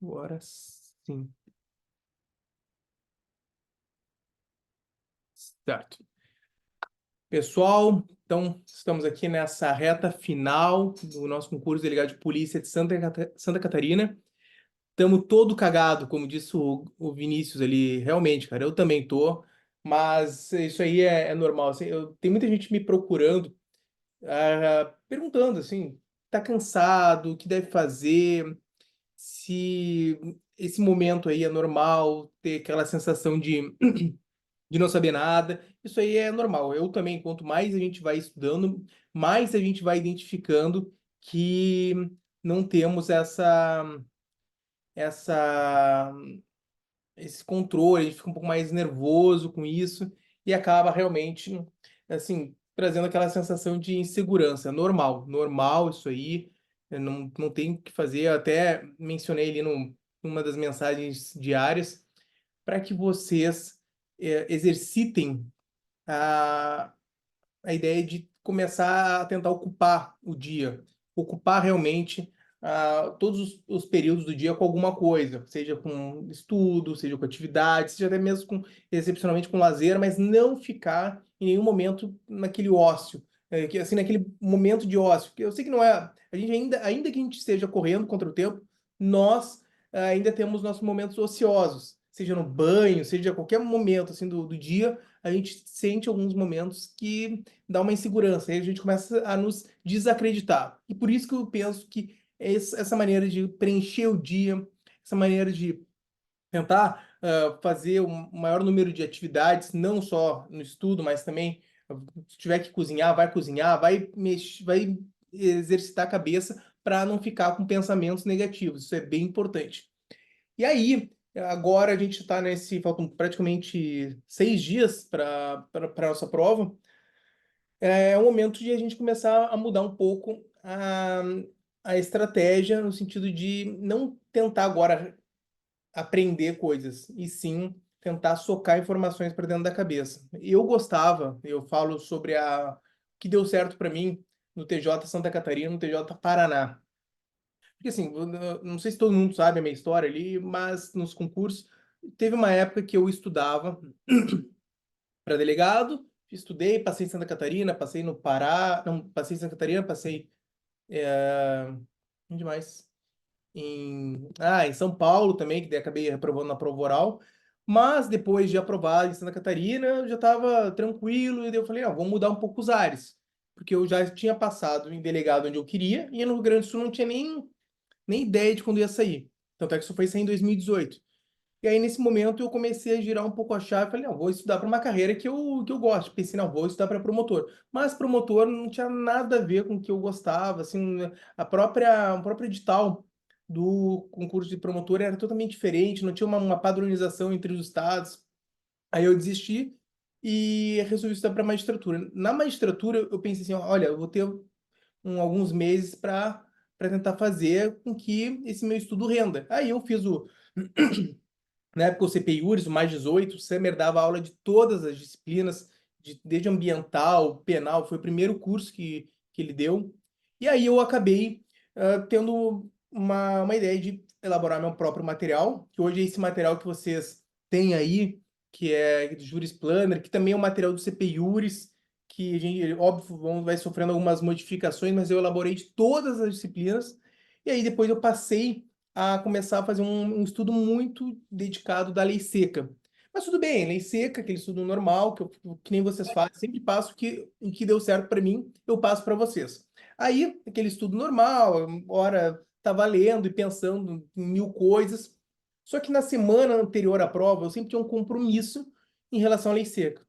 Agora sim. Certo. Pessoal, então estamos aqui nessa reta final do nosso concurso de delegado de polícia de Santa Catarina. Estamos todo cagado, como disse o Vinícius ali. Realmente, cara, eu também tô. Mas isso aí é normal. Assim, tem muita gente me procurando, perguntando assim, tá cansado, o que deve fazer, se esse momento aí é normal, ter aquela sensação de não saber nada. Isso aí é normal. Eu também, quanto mais a gente vai estudando, mais a gente vai identificando que não temos essa esse controle, a gente fica um pouco mais nervoso com isso e acaba realmente assim trazendo aquela sensação de insegurança. Normal, normal isso aí. Não tem o que fazer. Eu até mencionei ali numa das mensagens diárias para que vocês exercitem a, a ideia de começar a tentar ocupar o dia, ocupar realmente todos os períodos do dia com alguma coisa, seja com estudo, seja com atividade, seja até mesmo excepcionalmente com lazer, mas não ficar em nenhum momento naquele ócio, assim, naquele momento de ócio, porque eu sei que não é, a gente ainda que a gente esteja correndo contra o tempo, nós ainda temos nossos momentos ociosos, seja no banho, seja a qualquer momento assim do dia, a gente sente alguns momentos que dá uma insegurança, aí a gente começa a nos desacreditar. E por isso que eu penso que essa maneira de preencher o dia, essa maneira de tentar fazer um maior número de atividades, não só no estudo, mas também se tiver que cozinhar, vai mexer, vai exercitar a cabeça para não ficar com pensamentos negativos. Isso é bem importante. E aí, agora a gente está faltam praticamente 6 dias para a nossa prova. É o momento de a gente começar a mudar um pouco a estratégia, no sentido de não tentar agora aprender coisas, e sim tentar socar informações para dentro da cabeça. Eu falo sobre o que deu certo para mim no TJ Santa Catarina, no TJ Paraná. Porque assim, eu não sei se todo mundo sabe a minha história ali, mas nos concursos teve uma época que eu estudava para delegado, estudei, passei em Santa Catarina, passei no Pará, não, passei em Santa Catarina, passei onde mais? Em São Paulo também, que daí acabei reprovando na prova oral. Mas depois de aprovar em Santa Catarina, eu já estava tranquilo, e daí eu falei, não, vamos mudar um pouco os ares. Porque eu já tinha passado em delegado onde eu queria, e no Rio Grande do Sul não tinha nem ideia de quando ia sair. Tanto é que isso foi sair em 2018. E aí, nesse momento, eu comecei a girar um pouco a chave. Falei, não, vou estudar para uma carreira que eu gosto. Pensei, não, vou estudar para promotor. Mas promotor não tinha nada a ver com o que eu gostava. Assim, o próprio edital do concurso de promotor era totalmente diferente, não tinha uma padronização entre os estados. Aí eu desisti e resolvi estudar para magistratura. Na magistratura, eu pensei assim, olha, eu vou ter alguns meses para tentar fazer com que esse meu estudo renda. Aí eu fiz na época o CPIURES, o mais 18, o Summer dava aula de todas as disciplinas, desde ambiental, penal, foi o primeiro curso que ele deu. E aí eu acabei tendo uma ideia de elaborar meu próprio material, que hoje é esse material que vocês têm aí, que é de Juris Planner, que também é um material do CPIURES, que a gente, óbvio, vai sofrendo algumas modificações, mas eu elaborei de todas as disciplinas. E aí depois eu passei a começar a fazer um estudo muito dedicado da lei seca. Mas tudo bem, lei seca, aquele estudo normal, que nem vocês fazem, sempre passo o que deu certo para mim, eu passo para vocês. Aí, aquele estudo normal, ora estava lendo e pensando em mil coisas, só que na semana anterior à prova eu sempre tinha um compromisso em relação à lei seca.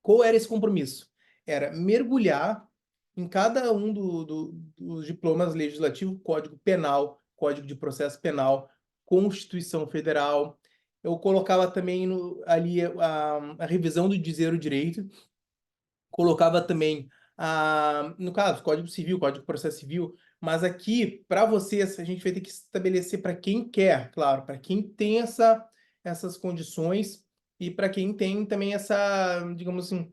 Qual era esse compromisso? Era mergulhar em cada um dos diplomas legislativos, Código Penal, Código de Processo Penal, Constituição Federal. Eu colocava também ali a revisão do dizer o direito, colocava também, no caso, Código Civil, Código de Processo Civil, mas aqui, para vocês, a gente vai ter que estabelecer para quem quer, claro, para quem tem essas condições e para quem tem também digamos assim,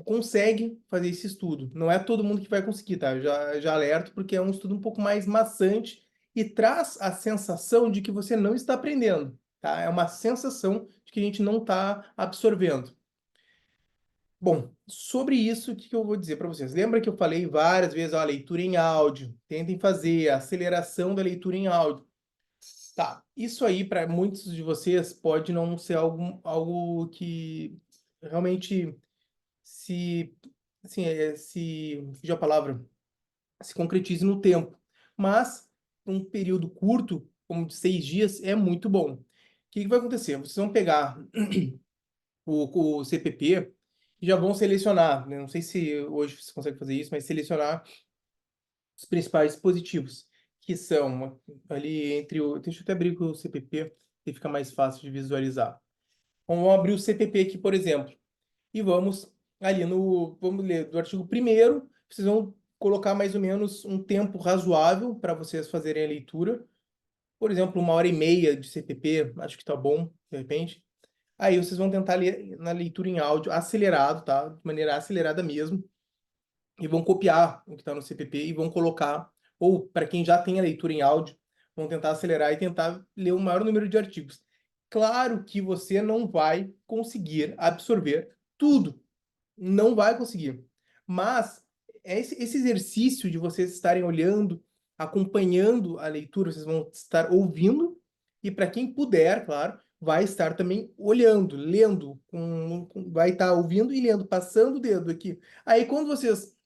consegue fazer esse estudo. Não é todo mundo que vai conseguir, tá? Eu já alerto, porque é um estudo um pouco mais maçante e traz a sensação de que você não está aprendendo, tá? É uma sensação de que a gente não está absorvendo. Bom, sobre isso, o que eu vou dizer para vocês? Lembra que eu falei várias vezes, a leitura em áudio, tentem fazer a aceleração da leitura em áudio. Tá, isso aí para muitos de vocês pode não ser algo que realmente se, assim, fugiu a palavra, se concretize no tempo. Mas um período curto, como de 6 dias, é muito bom. O que vai acontecer? Vocês vão pegar o CPP e já vão selecionar, né? Não sei se hoje você consegue fazer isso, mas selecionar os principais dispositivos, que são ali entre o... Deixa eu até abrir o CPP, que fica mais fácil de visualizar. Vamos abrir o CPP aqui, por exemplo, e vamos ali no... Vamos ler do artigo 1º, vocês vão colocar mais ou menos um tempo razoável para vocês fazerem a leitura. Por exemplo, 1h30 de CPP, acho que tá bom, de repente. Aí vocês vão tentar ler na leitura em áudio acelerado, tá? De maneira acelerada mesmo. E vão copiar o que está no CPP e vão colocar, ou para quem já tem a leitura em áudio, vão tentar acelerar e tentar ler o maior número de artigos. Claro que você não vai conseguir absorver tudo, não vai conseguir. Mas esse exercício de vocês estarem olhando, acompanhando a leitura, vocês vão estar ouvindo, e para quem puder, claro, vai estar também olhando, lendo, vai estar ouvindo e lendo, passando o dedo aqui. Aí quando vocês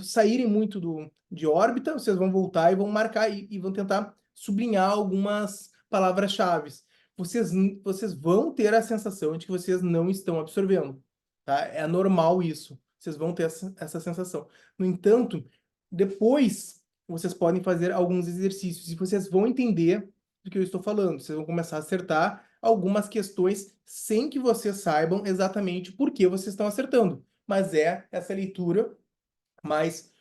saírem muito de órbita, vocês vão voltar e vão marcar e vão tentar sublinhar algumas palavras-chave. Vocês vão ter a sensação de que vocês não estão absorvendo, tá? É normal isso. Vocês vão ter essa sensação. No entanto, depois vocês podem fazer alguns exercícios e vocês vão entender do que eu estou falando. Vocês vão começar a acertar algumas questões sem que vocês saibam exatamente por que vocês estão acertando. Mas é essa leitura mais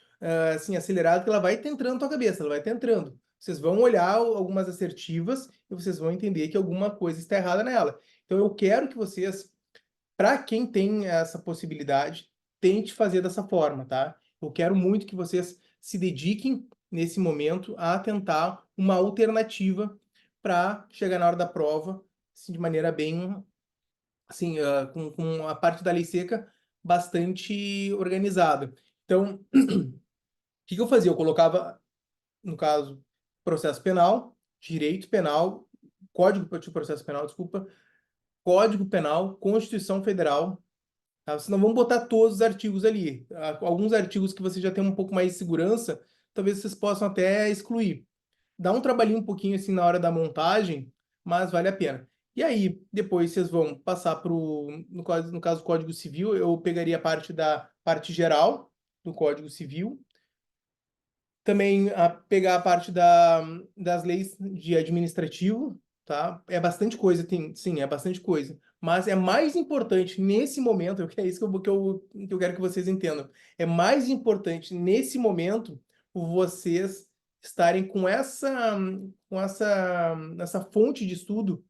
assim, acelerada que ela vai estar entrando na tua cabeça, ela vai estar entrando. Vocês vão olhar algumas assertivas e vocês vão entender que alguma coisa está errada nela. Então eu quero que vocês, para quem tem essa possibilidade, tente fazer dessa forma, tá? Eu quero muito que vocês se dediquem nesse momento a tentar uma alternativa para chegar na hora da prova, assim, de maneira bem, assim, com a parte da lei seca bastante organizada. Então, o que eu fazia? Eu colocava, no caso, processo penal, direito penal, código de processo penal, desculpa, Código Penal, Constituição Federal, tá? Vocês não vão botar todos os artigos ali. Alguns artigos que você já tem um pouco mais de segurança, talvez vocês possam até excluir. Dá um trabalhinho um pouquinho assim na hora da montagem, mas vale a pena. E aí, depois vocês vão passar para o, no caso, Código Civil, eu pegaria a parte da parte geral do Código Civil, também pegar a parte das leis de administrativo, tá? É bastante coisa, sim, é bastante coisa. Mas é mais importante nesse momento, é isso que eu quero que vocês entendam. É mais importante nesse momento vocês estarem com essa fonte de estudo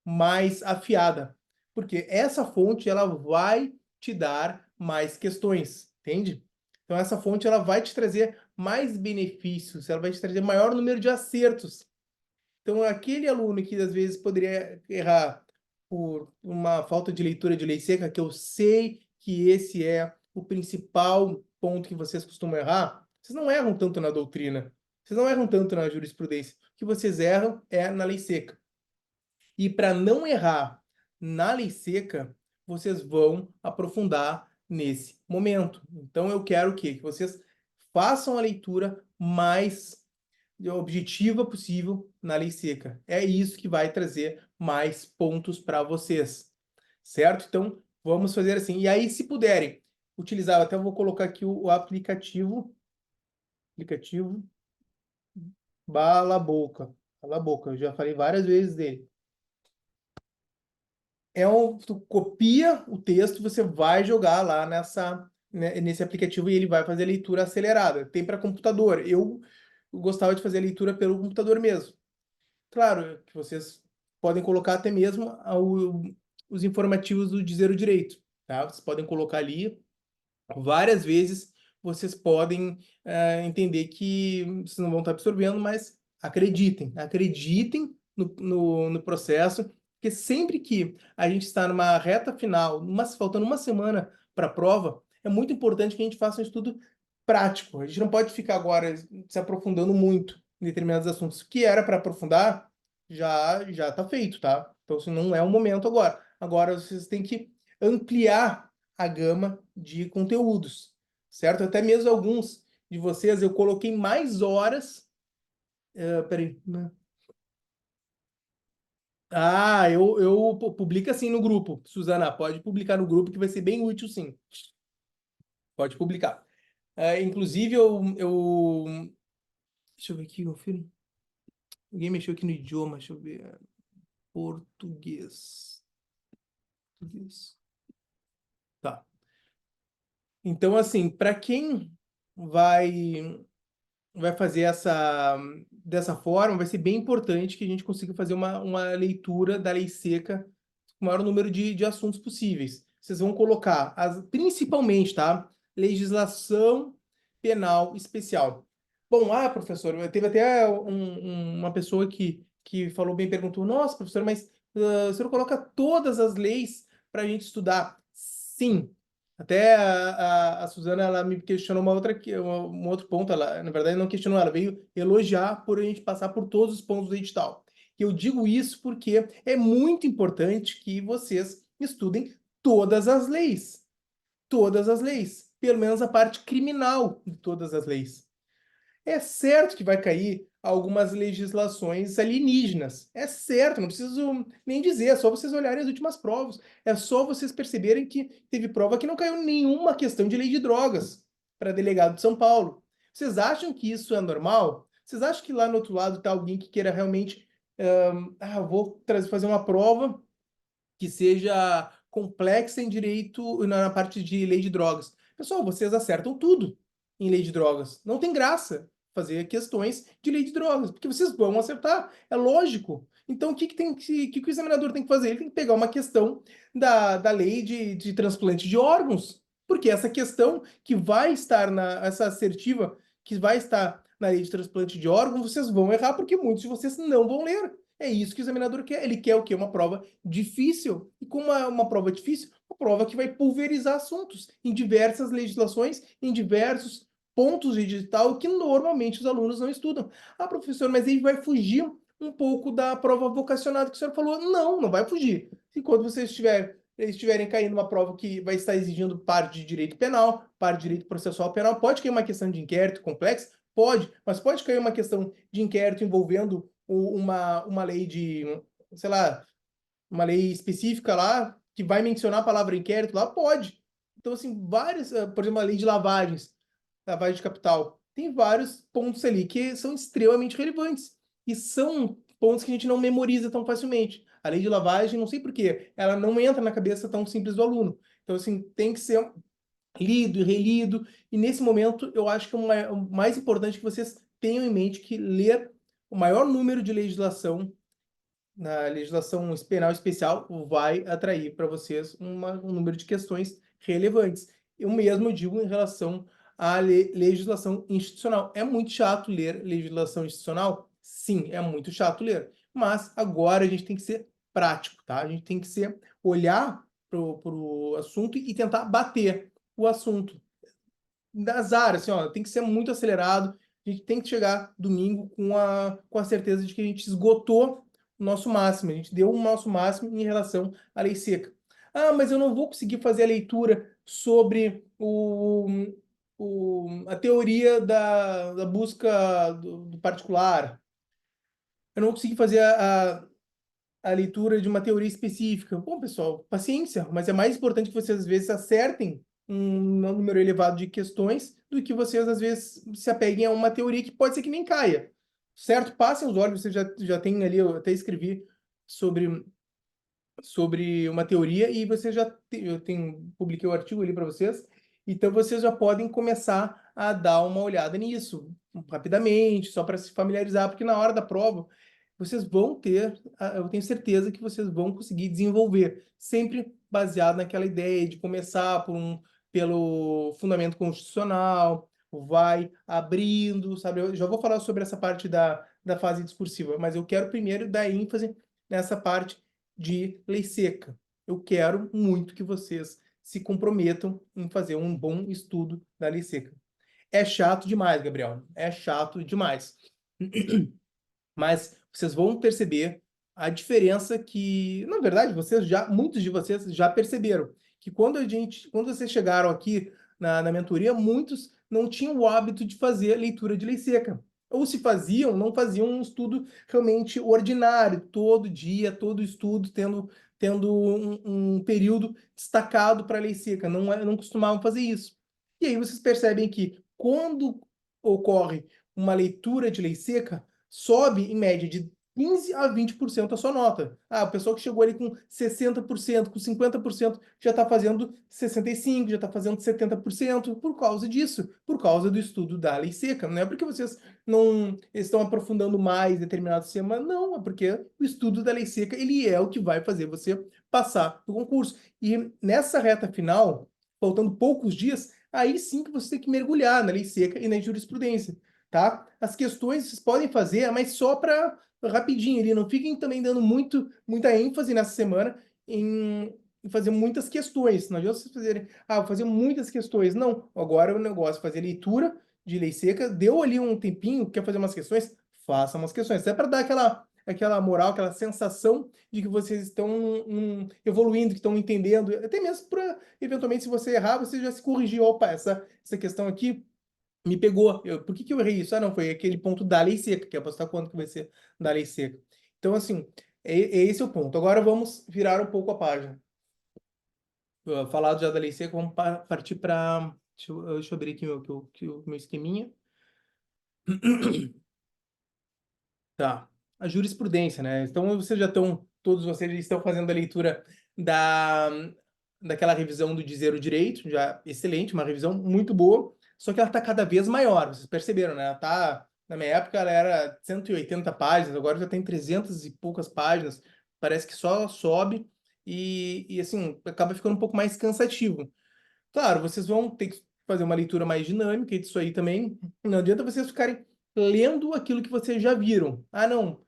mais afiada. Porque essa fonte ela vai te dar mais questões, entende? Então essa fonte ela vai te trazer mais benefícios, ela vai te trazer maior número de acertos. Então, aquele aluno que às vezes poderia errar por uma falta de leitura de lei seca, que eu sei que esse é o principal ponto que vocês costumam errar, vocês não erram tanto na doutrina, vocês não erram tanto na jurisprudência. O que vocês erram é na lei seca. E para não errar na lei seca, vocês vão aprofundar nesse momento. Então, eu quero o quê? Que vocês façam a leitura mais objetiva possível na lei seca. É isso que vai trazer mais pontos para vocês, certo? Então, vamos fazer assim. E aí, se puderem utilizar, eu até vou colocar aqui o aplicativo Bala Boca. Bala Boca, eu já falei várias vezes dele. Tu copia o texto, você vai jogar lá nesse aplicativo e ele vai fazer a leitura acelerada. Tem para computador. Eu gostava de fazer a leitura pelo computador mesmo. Claro que vocês podem colocar até mesmo os informativos do Dizer o Direito, tá? Vocês podem colocar ali várias vezes, vocês podem entender que vocês não vão estar absorvendo, mas acreditem no processo, porque sempre que a gente está numa reta final, faltando uma semana para a prova, é muito importante que a gente faça um estudo prático. A gente não pode ficar agora se aprofundando muito em determinados assuntos. O que era para aprofundar, já está feito, tá? Então, assim, não é o momento agora. Agora, vocês têm que ampliar a gama de conteúdos, certo? Até mesmo alguns de vocês, eu coloquei mais horas. Peraí. Eu publico assim no grupo. Suzana, pode publicar no grupo que vai ser bem útil, sim. Pode publicar. Inclusive, deixa eu ver aqui, meu filho. Alguém mexeu aqui no idioma, deixa eu ver. Português. Português. Tá. Então, assim, para quem vai fazer dessa forma, vai ser bem importante que a gente consiga fazer uma leitura da lei seca com o maior número de assuntos possíveis. Vocês vão colocar, principalmente, tá? Legislação penal especial. Bom, professor, teve até uma pessoa que falou bem, perguntou, nossa, professor, mas o senhor coloca todas as leis para a gente estudar? Sim. Até a Suzana, ela me questionou um outro ponto, ela, na verdade, não questionou, ela veio elogiar por a gente passar por todos os pontos do edital. Eu digo isso porque é muito importante que vocês estudem todas as leis, pelo menos a parte criminal de todas as leis. É certo que vai cair algumas legislações alienígenas. É certo, não preciso nem dizer, é só vocês olharem as últimas provas. É só vocês perceberem que teve prova que não caiu nenhuma questão de lei de drogas para delegado de São Paulo. Vocês acham que isso é normal? Vocês acham que lá no outro lado está alguém que queira realmente, vou fazer uma prova que seja complexa em direito, na parte de lei de drogas. Pessoal, vocês acertam tudo em lei de drogas. Não tem graça fazer questões de lei de drogas, porque vocês vão acertar, é lógico. Então, que o examinador tem que fazer? Ele tem que pegar uma questão da lei de transplante de órgãos, porque essa questão que vai estar essa assertiva que vai estar na lei de transplante de órgãos, vocês vão errar, porque muitos de vocês não vão ler. É isso que o examinador quer. Ele quer o quê? Uma prova difícil. E com uma prova difícil, uma prova que vai pulverizar assuntos em diversas legislações, em diversos pontos de edital que normalmente os alunos não estudam. Professor, mas ele vai fugir um pouco da prova vocacionada que o senhor falou. Não, não vai fugir. Enquanto vocês estiverem caindo uma prova que vai estar exigindo parte de direito penal, parte de direito processual penal, pode cair uma questão de inquérito complexa? Pode, mas pode cair uma questão de inquérito envolvendo uma lei sei lá, uma lei específica lá, que vai mencionar a palavra inquérito lá? Pode. Então, assim, vários, por exemplo, a lei de lavagem de capital, tem vários pontos ali que são extremamente relevantes. E são pontos que a gente não memoriza tão facilmente. A lei de lavagem, não sei por quê, ela não entra na cabeça tão simples do aluno. Então, assim, tem que ser lido e relido. E nesse momento, eu acho que o mais importante é que vocês tenham em mente que ler o maior número de legislação na legislação penal especial vai atrair para vocês um número de questões relevantes. Eu mesmo digo em relação à legislação institucional. É muito chato ler legislação institucional? Sim, é muito chato ler. Mas agora a gente tem que ser prático, tá? A gente tem que olhar para o assunto e tentar bater o assunto das áreas, assim, ó, tem que ser muito acelerado. A gente tem que chegar domingo com a certeza de que a gente esgotou o nosso máximo, a gente deu o nosso máximo em relação à lei seca. Mas eu não vou conseguir fazer a leitura sobre a teoria da busca do particular. Eu não vou conseguir fazer a leitura de uma teoria específica. Bom, pessoal, paciência, mas é mais importante que vocês às vezes acertem um número elevado de questões do que vocês às vezes se apeguem a uma teoria que pode ser que nem caia. Certo? Passem os olhos, vocês já tem ali, eu até escrevi sobre uma teoria e você publiquei o artigo ali para vocês, então vocês já podem começar a dar uma olhada nisso rapidamente, só para se familiarizar, porque na hora da prova vocês vão ter, eu tenho certeza que vocês vão conseguir desenvolver, sempre baseado naquela ideia de começar pelo fundamento constitucional, vai abrindo, sabe? Eu já vou falar sobre essa parte da fase discursiva, mas eu quero primeiro dar ênfase nessa parte de lei seca. Eu quero muito que vocês se comprometam em fazer um bom estudo da lei seca. É chato demais, Gabriel. É chato demais. Mas vocês vão perceber a diferença que, na verdade, muitos de vocês já perceberam que quando vocês chegaram aqui na mentoria, muitos não tinham o hábito de fazer leitura de lei seca. Ou se faziam, não faziam um estudo realmente ordinário, todo dia, todo estudo, tendo um período destacado para a lei seca. Não costumavam fazer isso. E aí vocês percebem que quando ocorre uma leitura de lei seca, sobe em média de 15 a 20% a sua nota. Ah, o pessoal que chegou ali com 60%, com 50%, já está fazendo 65%, já está fazendo 70% por causa disso, por causa do estudo da lei seca. Não é porque vocês não estão aprofundando mais determinado tema, não, é porque o estudo da lei seca, ele é o que vai fazer você passar no concurso. E nessa reta final, faltando poucos dias, aí sim que você tem que mergulhar na lei seca e na jurisprudência, tá? As questões vocês podem fazer, mas só para rapidinho ali, não fiquem também dando muita ênfase nessa semana em fazer muitas questões. Não adianta vocês fazerem, vou fazer muitas questões. Não, agora o negócio é fazer leitura de lei seca, deu ali um tempinho, quer fazer umas questões? Faça umas questões. Até para dar aquela moral, aquela sensação de que vocês estão evoluindo, que estão entendendo, até mesmo para, eventualmente, se você errar, você já se corrigir. Opa, essa questão aqui me pegou. Por que eu errei isso? Não, foi aquele ponto da lei seca, que é apostar quanto que vai ser da lei seca. Então, assim, é esse o ponto. Agora vamos virar um pouco a página. Falado já da lei seca, vamos partir para... Deixa eu abrir aqui o meu esqueminha. Tá. A jurisprudência, né? Então, todos vocês já estão fazendo a leitura da, daquela revisão do Dizer o Direito, já excelente, uma revisão muito boa, só que ela está cada vez maior, vocês perceberam, né? Na minha época, ela era 180 páginas, agora já tem 300 e poucas páginas, parece que só sobe e assim, acaba ficando um pouco mais cansativo. Claro, vocês vão ter que fazer uma leitura mais dinâmica e disso aí também. Não adianta vocês ficarem lendo aquilo que vocês já viram. Não.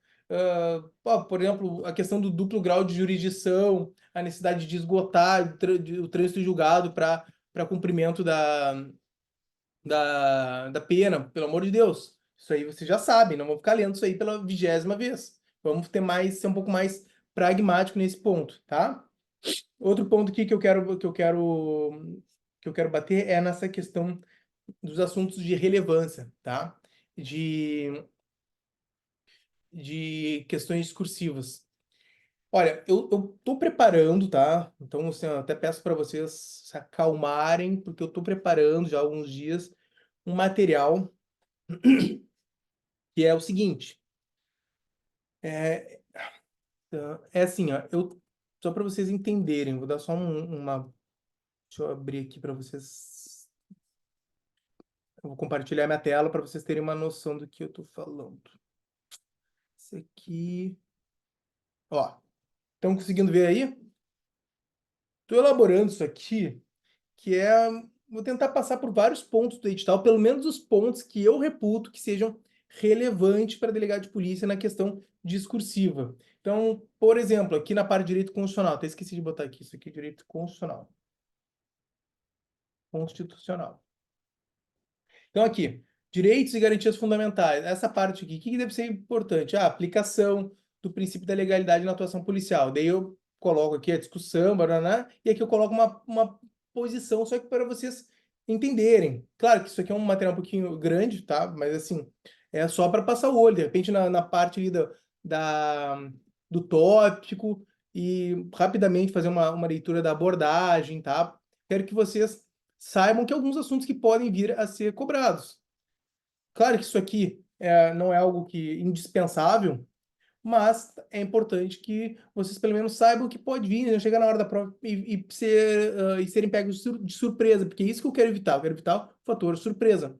Por exemplo, a questão do duplo grau de jurisdição, a necessidade de esgotar o trânsito julgado para cumprimento da pena, pelo amor de Deus. Isso aí vocês já sabem, não vão ficar lendo isso aí pela 20ª vez. Vamos ser um pouco mais pragmático nesse ponto, tá? Outro ponto aqui que eu quero bater é nessa questão dos assuntos de relevância, tá? De questões discursivas. Olha, eu tô preparando, tá? Então, assim, eu até peço para vocês se acalmarem, porque eu tô preparando já há alguns dias um material que é o seguinte. É, é assim, ó, só para vocês entenderem, vou dar só uma. Deixa eu abrir aqui para vocês. Eu vou compartilhar minha tela para vocês terem uma noção do que eu estou falando. Isso aqui. Ó, estão conseguindo ver aí? Estou elaborando isso aqui, que é. Vou tentar passar por vários pontos do edital, pelo menos os pontos que eu reputo que sejam relevantes para delegado de polícia na questão discursiva. Então, por exemplo, aqui na parte de direito constitucional, até esqueci de botar aqui, isso aqui é direito constitucional. Constitucional. Então, aqui, direitos e garantias fundamentais. Essa parte aqui, o que deve ser importante? A aplicação do princípio da legalidade na atuação policial. Daí eu coloco aqui a discussão, baraná, e aqui eu coloco uma posição, só que para vocês entenderem. Claro que isso aqui é um material um pouquinho grande, tá? Mas, assim, é só para passar o olho. De repente, na parte ali do tópico e rapidamente fazer uma leitura da abordagem, tá? Quero que vocês saibam que alguns assuntos que podem vir a ser cobrados. Claro que isso aqui não é algo que indispensável, mas é importante que vocês pelo menos saibam que pode vir, né? Chegar na hora da prova e serem pegos de surpresa, porque é isso que eu quero evitar. Eu quero evitar o fator surpresa.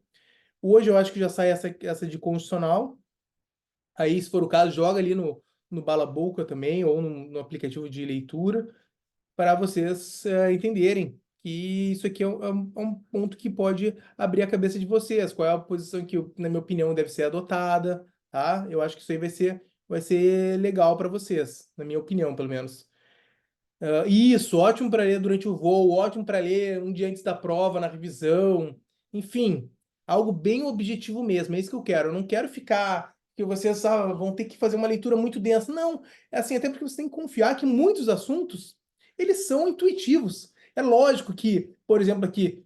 Hoje eu acho que já sai essa de constitucional. Aí, se for o caso, joga ali no Bala Boca também, ou no aplicativo de leitura, para vocês entenderem. que isso aqui é um ponto que pode abrir a cabeça de vocês. Qual é a posição que, na minha opinião, deve ser adotada, tá? Eu acho que isso aí vai ser legal para vocês, na minha opinião, pelo menos. Isso, ótimo para ler durante o voo, ótimo para ler um dia antes da prova, na revisão, enfim, algo bem objetivo mesmo, é isso que eu quero. Eu não quero ficar que vocês vão ter que fazer uma leitura muito densa. Não, é assim, até porque você tem que confiar que muitos assuntos, eles são intuitivos. É lógico que, por exemplo, aqui,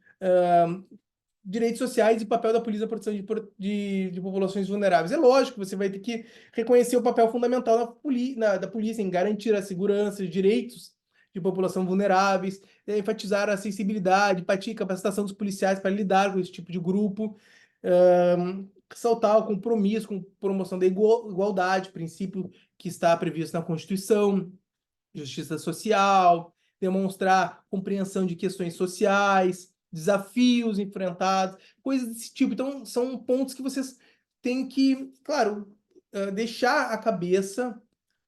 direitos sociais e papel da polícia na proteção de populações vulneráveis. É lógico, você vai ter que reconhecer o papel fundamental da polícia em garantir a segurança e direitos de população vulneráveis, enfatizar a sensibilidade, empatia e capacitação dos policiais para lidar com esse tipo de grupo, ressaltar o compromisso com promoção da igualdade, princípio que está previsto na Constituição, justiça social, demonstrar compreensão de questões sociais, desafios enfrentados, coisas desse tipo. Então, são pontos que vocês têm que, claro, deixar a cabeça,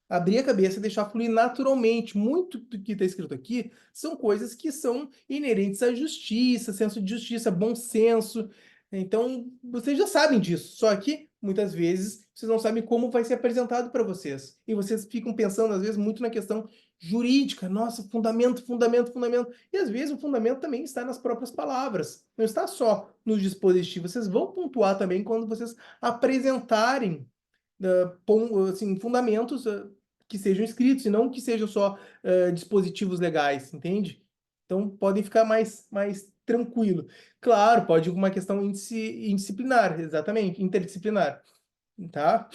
abrir a cabeça e deixar fluir naturalmente. Muito do que está escrito aqui são coisas que são inerentes à justiça, senso de justiça, bom senso. Então, vocês já sabem disso, só que muitas vezes vocês não sabem como vai ser apresentado para vocês. E vocês ficam pensando, às vezes, muito na questão jurídica. Nossa, fundamento, fundamento, fundamento. E às vezes o fundamento também está nas próprias palavras, não está só nos dispositivos. Vocês vão pontuar também quando vocês apresentarem assim, fundamentos que sejam escritos, e não que sejam só dispositivos legais, entende? Então, podem ficar mais tranquilo. Claro, pode ir uma questão indisciplinar, exatamente, interdisciplinar, tá?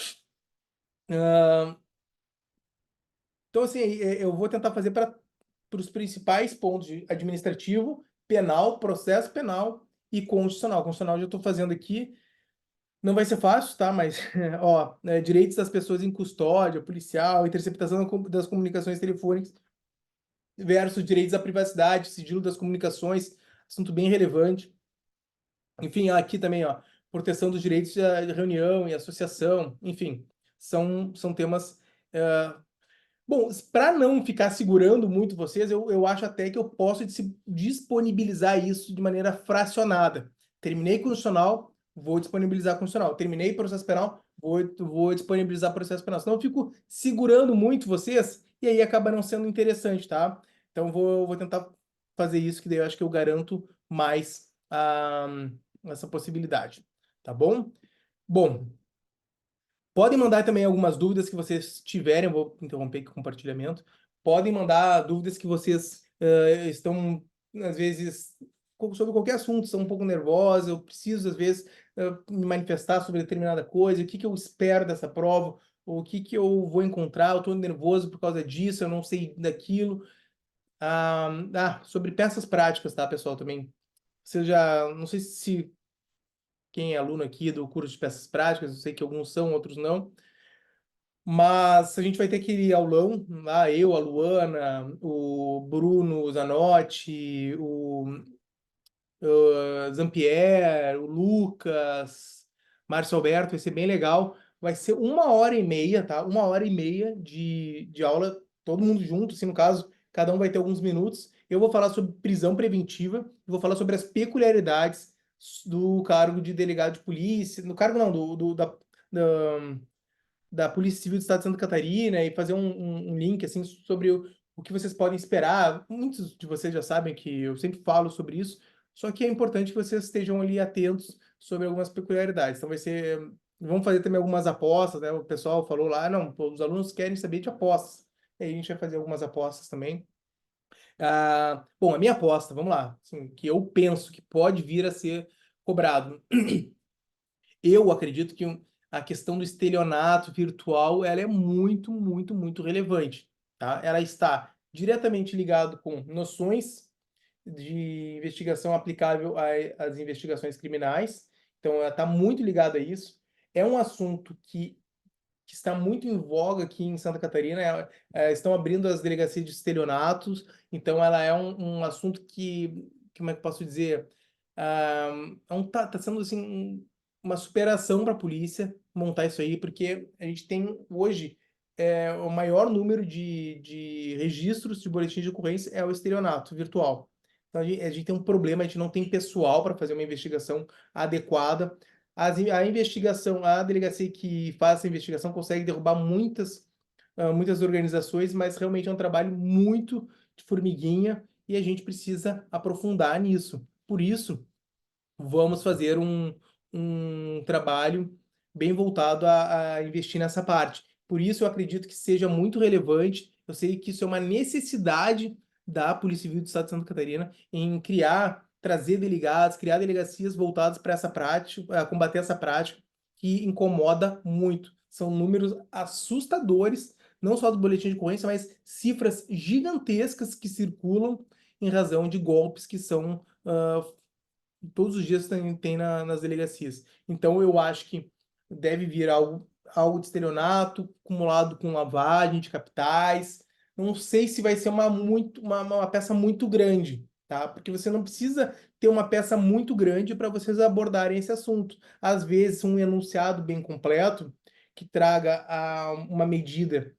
Então, assim, eu vou tentar fazer para os principais pontos de administrativo, penal, processo penal e constitucional. Constitucional eu já estou fazendo aqui. Não vai ser fácil, tá? Mas, ó, direitos das pessoas em custódia, policial, interceptação das comunicações telefônicas versus direitos à privacidade, sigilo das comunicações, assunto bem relevante. Enfim, aqui também, ó, proteção dos direitos de reunião e associação, enfim, são temas. Bom, para não ficar segurando muito vocês, eu acho até que eu posso disponibilizar isso de maneira fracionada. Terminei constitucional, vou disponibilizar constitucional. Terminei processo penal, vou disponibilizar processo penal. Senão eu fico segurando muito vocês e aí acaba não sendo interessante, tá? Então vou tentar fazer isso, que daí eu acho que eu garanto mais essa possibilidade, tá bom? Bom, podem mandar também algumas dúvidas que vocês tiverem, eu vou interromper aqui o compartilhamento. Podem mandar dúvidas que vocês estão, às vezes, sobre qualquer assunto, estão um pouco nervosos, eu preciso, às vezes, me manifestar sobre determinada coisa, o que que eu espero dessa prova, o que que eu vou encontrar, eu estou nervoso por causa disso, eu não sei daquilo. Sobre peças práticas, tá, pessoal, também. Você já, não sei se quem é aluno aqui do curso de peças práticas, eu sei que alguns são, outros não. Mas a gente vai ter que ir aulão, lá eu, a Luana, o Bruno Zanotti, o Zampier, o Lucas, Márcio Alberto, vai ser bem legal. Vai ser 1h30, tá? 1h30 de aula, todo mundo junto, assim, no caso, cada um vai ter alguns minutos. Eu vou falar sobre prisão preventiva, vou falar sobre as peculiaridades do cargo de delegado de polícia, no cargo não, da Polícia Civil do Estado de Santa Catarina e fazer um link assim sobre o que vocês podem esperar. Muitos de vocês já sabem que eu sempre falo sobre isso, só que é importante que vocês estejam ali atentos sobre algumas peculiaridades. Então vai ser, vamos fazer também algumas apostas, né? O pessoal falou lá, não, pô, os alunos querem saber de apostas. E aí a gente vai fazer algumas apostas também. Bom, a minha aposta, vamos lá, assim, que eu penso que pode vir a ser cobrado. Eu acredito que a questão do estelionato virtual ela é muito, muito, muito relevante, tá? Ela está diretamente ligado com noções de investigação aplicável às investigações criminais, então ela está muito ligada a isso. É um assunto que está muito em voga aqui em Santa Catarina, estão abrindo as delegacias de estelionatos, então ela é um assunto que, como é que eu posso dizer, tá sendo assim, uma superação para a polícia montar isso aí, porque a gente tem hoje o maior número de registros de boletins de ocorrência é o estelionato virtual. Então, a gente tem um problema, a gente não tem pessoal para fazer uma investigação adequada. A investigação, a delegacia que faz essa investigação consegue derrubar muitas organizações, mas realmente é um trabalho muito de formiguinha e a gente precisa aprofundar nisso. Por isso, vamos fazer um trabalho bem voltado a investir nessa parte. Por isso, eu acredito que seja muito relevante. Eu sei que isso é uma necessidade da Polícia Civil do Estado de Santa Catarina em trazer delegados, criar delegacias voltadas para essa prática, a combater essa prática que incomoda muito. São números assustadores, não só do boletim de ocorrência, mas cifras gigantescas que circulam em razão de golpes que são todos os dias tem nas delegacias. Então, eu acho que deve vir algo de estelionato, acumulado com lavagem de capitais. Não sei se vai ser uma peça muito grande, tá? Porque você não precisa ter uma peça muito grande para vocês abordarem esse assunto. Às vezes, um enunciado bem completo que traga uma medida,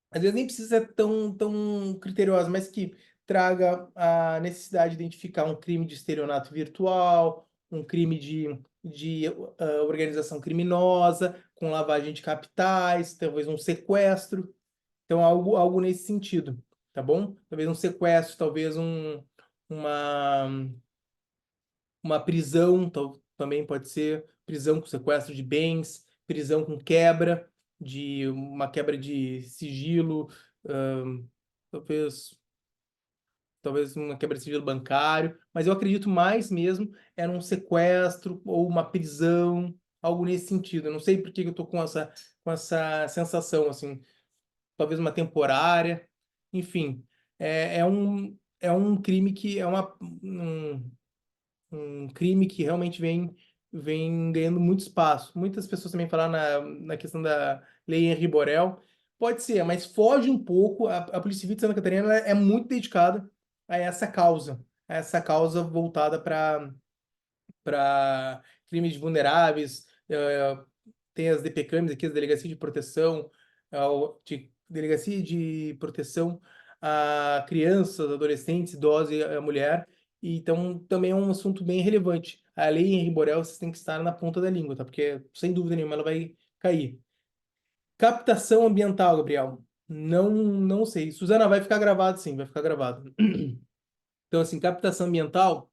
às vezes nem precisa ser tão criteriosa, mas que traga a necessidade de identificar um crime de estelionato virtual, um crime de organização criminosa, com lavagem de capitais, talvez um sequestro. Então, algo nesse sentido, tá bom? Talvez um sequestro, talvez uma, uma prisão, também pode ser prisão com sequestro de bens, prisão com uma quebra de sigilo, ahn, talvez, talvez uma quebra de sigilo bancário, mas eu acredito mais mesmo era um sequestro ou uma prisão, algo nesse sentido. Eu não sei por que que eu tô com essa sensação, assim, talvez uma temporária, enfim, é um crime que um crime que realmente vem ganhando muito espaço. Muitas pessoas também falaram na questão da lei Henri Borel. Pode ser, mas foge um pouco. A Polícia Civil de Santa Catarina ela é muito dedicada a essa causa voltada para crimes de vulneráveis. Tem as DPCAMs aqui, as Delegacias de Proteção, Delegacia de Proteção a crianças, adolescentes, idosos e a mulher. E então, também é um assunto bem relevante. A lei Henri Borel, vocês têm que estar na ponta da língua, tá? Porque, sem dúvida nenhuma, ela vai cair. Captação ambiental, Gabriel. Não sei. Suzana, vai ficar gravado, sim, vai ficar gravado. Então, assim, captação ambiental,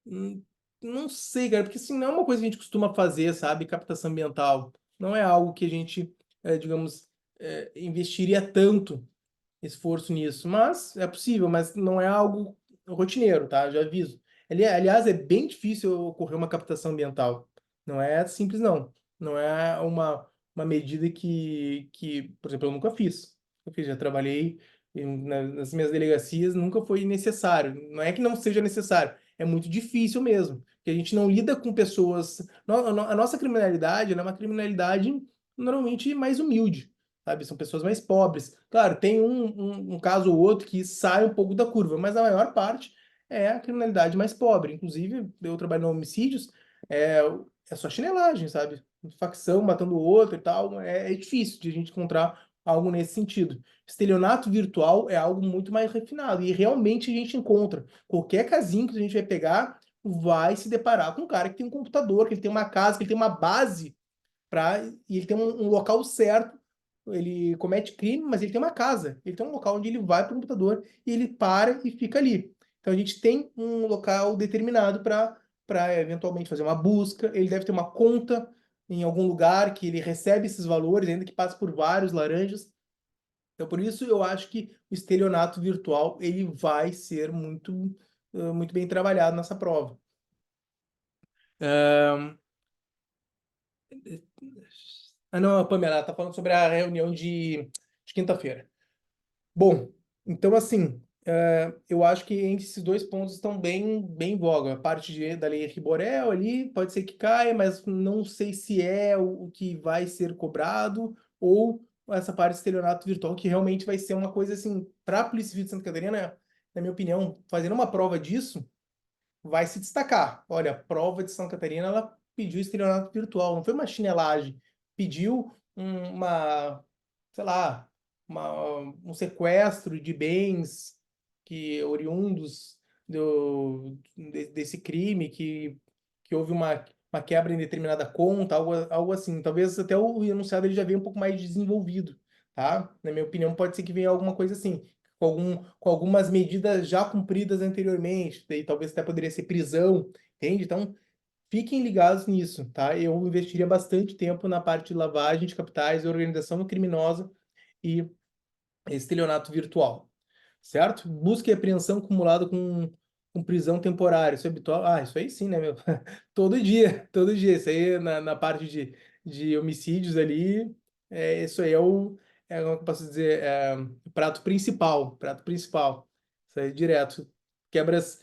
hum, não sei, cara, porque assim, não é uma coisa que a gente costuma fazer, sabe? Captação ambiental. Não é algo que a gente, digamos, investiria tanto esforço nisso, mas é possível, mas não é algo rotineiro, tá? Já aviso. Aliás, é bem difícil ocorrer uma captação ambiental. Não é simples, não. Não é uma medida por exemplo, eu nunca fiz. Já trabalhei nas minhas delegacias, nunca foi necessário. Não é que não seja necessário, é muito difícil mesmo, porque a gente não lida com pessoas. A nossa criminalidade, ela é uma criminalidade normalmente mais humilde, sabe? São pessoas mais pobres. Claro, tem um caso ou outro que sai um pouco da curva, mas a maior parte é a criminalidade mais pobre. Inclusive, eu trabalho no homicídios, é, é só chinelagem, sabe? Facção matando o outro e tal. É difícil de a gente encontrar algo nesse sentido. Estelionato virtual é algo muito mais refinado e realmente a gente encontra. Qualquer casinho que a gente vai pegar vai se deparar com um cara que tem um computador, que ele tem uma casa, que ele tem uma base e ele tem um local certo. Ele comete crime, mas ele tem uma casa, ele tem um local onde ele vai para o computador e ele para e fica ali. Então a gente tem um local determinado para eventualmente fazer uma busca. Ele deve ter uma conta em algum lugar que ele recebe esses valores, ainda que passe por vários laranjas. Então por isso eu acho que o estelionato virtual ele vai ser muito bem trabalhado nessa prova. Não, a Pamela está falando sobre a reunião de quinta-feira. Bom, então assim, eu acho que entre esses dois pontos estão bem em voga. A parte da lei Riborel ali pode ser que caia, mas não sei se é o que vai ser cobrado ou essa parte de estelionato virtual, que realmente vai ser uma coisa assim, para a Polícia Civil de Santa Catarina, na minha opinião, fazendo uma prova disso, vai se destacar. Olha, a prova de Santa Catarina, ela pediu estelionato virtual, não foi uma chinelagem, pediu sei lá, um sequestro de bens que oriundos desse crime, que houve uma quebra em determinada conta, algo assim. Talvez até o enunciado ele já venha um pouco mais desenvolvido, tá? Na minha opinião, pode ser que venha alguma coisa assim, com algumas medidas já cumpridas anteriormente, daí talvez até poderia ser prisão, entende? Então, fiquem ligados nisso, tá? Eu investiria bastante tempo na parte de lavagem de capitais, organização criminosa e estelionato virtual, certo? Busca e apreensão acumulada com prisão temporária. Isso é habitual? Ah, isso aí sim, né, meu? Todo dia, todo dia. Isso aí na parte de homicídios ali, isso aí como eu posso dizer, o prato principal, prato principal. Isso aí direto. Quebras,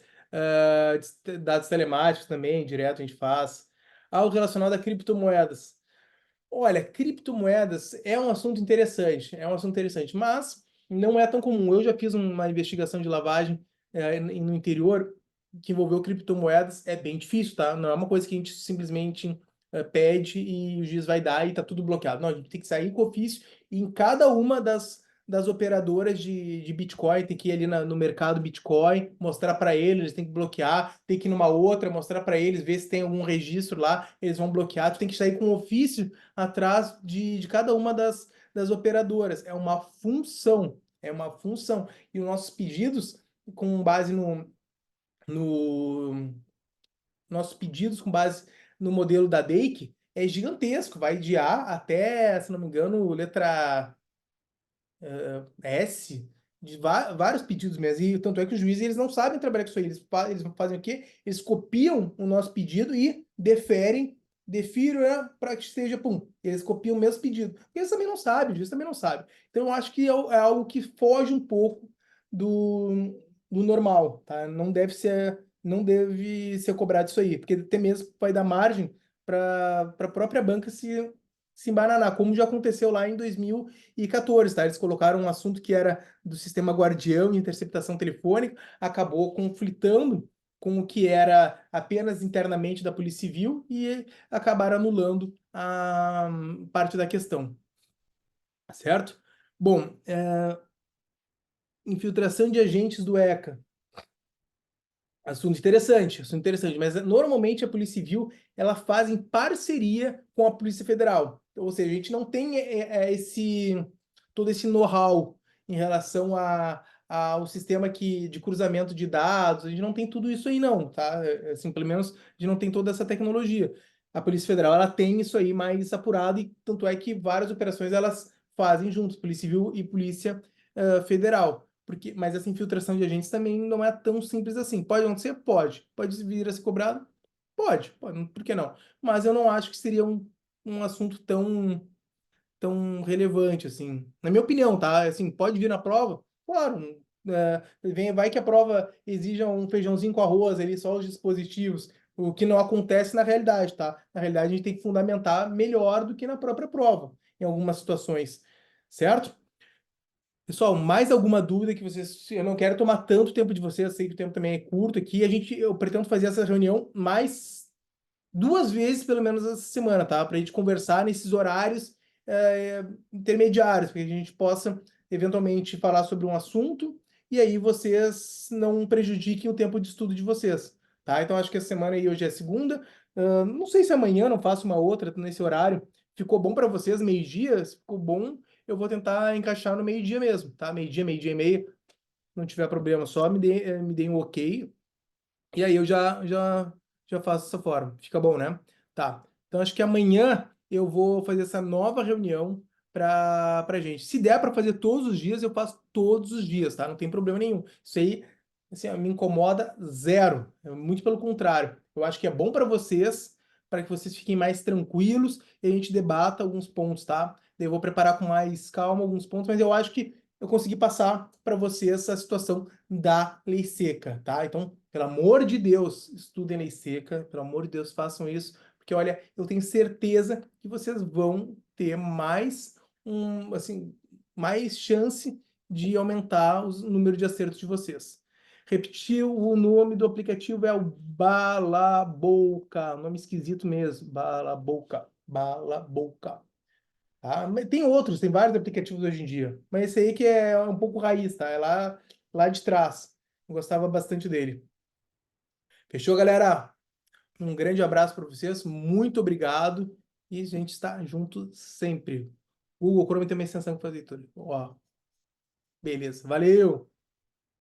dados telemáticos também, direto a gente faz. Algo relacionado a criptomoedas. Olha, criptomoedas é um assunto interessante, mas não é tão comum. Eu já fiz uma investigação de lavagem no interior que envolveu criptomoedas, é bem difícil, tá? Não é uma coisa que a gente simplesmente pede e o juiz vai dar e tá tudo bloqueado. Não, a gente tem que sair com ofício e em cada uma das operadoras de Bitcoin, tem que ir ali no mercado Bitcoin, mostrar para eles tem que bloquear, tem que ir numa outra, mostrar para eles, ver se tem algum registro lá, eles vão bloquear, tu tem que sair com ofício atrás de cada uma das operadoras. É uma função. E os nossos pedidos, com base no nossos pedidos com base no modelo da DEIC, é gigantesco, vai de A até, se não me engano, letra S, de vários pedidos mesmo. E tanto é que os juízes eles não sabem trabalhar com isso aí. Eles fazem o quê? Eles copiam o nosso pedido e defiram, né, para que esteja, pum. Eles copiam o mesmo pedido. Porque eles também não sabem, o juiz também não sabe. Então eu acho que é algo que foge um pouco do normal, tá? Não deve ser cobrado isso aí, porque até mesmo vai dar margem para a própria banca se embananar, como já aconteceu lá em 2014, tá? Eles colocaram um assunto que era do sistema guardião de interceptação telefônica, acabou conflitando com o que era apenas internamente da Polícia Civil e acabaram anulando a parte da questão, certo? Bom, infiltração de agentes do ECA. Assunto interessante, mas normalmente a Polícia Civil ela faz em parceria com a Polícia Federal. Ou seja, a gente não tem todo esse know-how em relação ao sistema de cruzamento de dados, a gente não tem tudo isso aí não, tá? Assim, pelo menos a gente não tem toda essa tecnologia. A Polícia Federal ela tem isso aí mais apurado e tanto é que várias operações elas fazem juntos, Polícia Civil e Polícia Federal. Mas essa infiltração de agentes também não é tão simples assim. Pode acontecer? Pode. Pode vir a ser cobrado? Pode, por que não? Mas eu não acho que seria um assunto tão relevante, assim. Na minha opinião, tá? Assim, pode vir na prova? Claro. Vai que a prova exija um feijãozinho com arroz ali, só os dispositivos, o que não acontece na realidade, tá? Na realidade, a gente tem que fundamentar melhor do que na própria prova, em algumas situações, certo? Pessoal, mais alguma dúvida que vocês. Eu não quero tomar tanto tempo de vocês, sei que o tempo também é curto aqui. Eu pretendo fazer essa reunião mais 2 vezes, pelo menos, essa semana, tá? Para a gente conversar nesses horários intermediários, para que a gente possa, eventualmente, falar sobre um assunto e aí vocês não prejudiquem o tempo de estudo de vocês, tá? Então, acho que essa semana aí, hoje é segunda. Não sei se amanhã não faço uma outra nesse horário. Ficou bom para vocês, meio-dia? Se ficou bom, eu vou tentar encaixar no meio-dia mesmo, tá? Meio-dia e meia, não tiver problema, só me dê um ok. E aí eu já faço dessa forma. Fica bom, né? Tá. Então acho que amanhã eu vou fazer essa nova reunião pra gente. Se der para fazer todos os dias, eu faço todos os dias, tá? Não tem problema nenhum. Isso aí, assim, ó, me incomoda zero. Muito pelo contrário. Eu acho que é bom para que vocês fiquem mais tranquilos e a gente debata alguns pontos, tá? Eu vou preparar com mais calma alguns pontos, mas eu acho que eu consegui passar para vocês essa situação da lei seca, tá? Então, pelo amor de Deus, estudem lei seca, pelo amor de Deus, façam isso, porque olha, eu tenho certeza que vocês vão ter assim, mais chance de aumentar o número de acertos de vocês. Repetir o nome do aplicativo é o Balaboca, nome esquisito mesmo, Balaboca, Balaboca. Tá? Tem outros, tem vários aplicativos hoje em dia, mas esse aí que é um pouco raiz, tá? É lá de trás. Eu gostava bastante dele. Fechou, galera? Um grande abraço para vocês, muito obrigado. E a gente está junto sempre. O Google Chrome tem uma extensão para fazer tudo. Ó, beleza, valeu!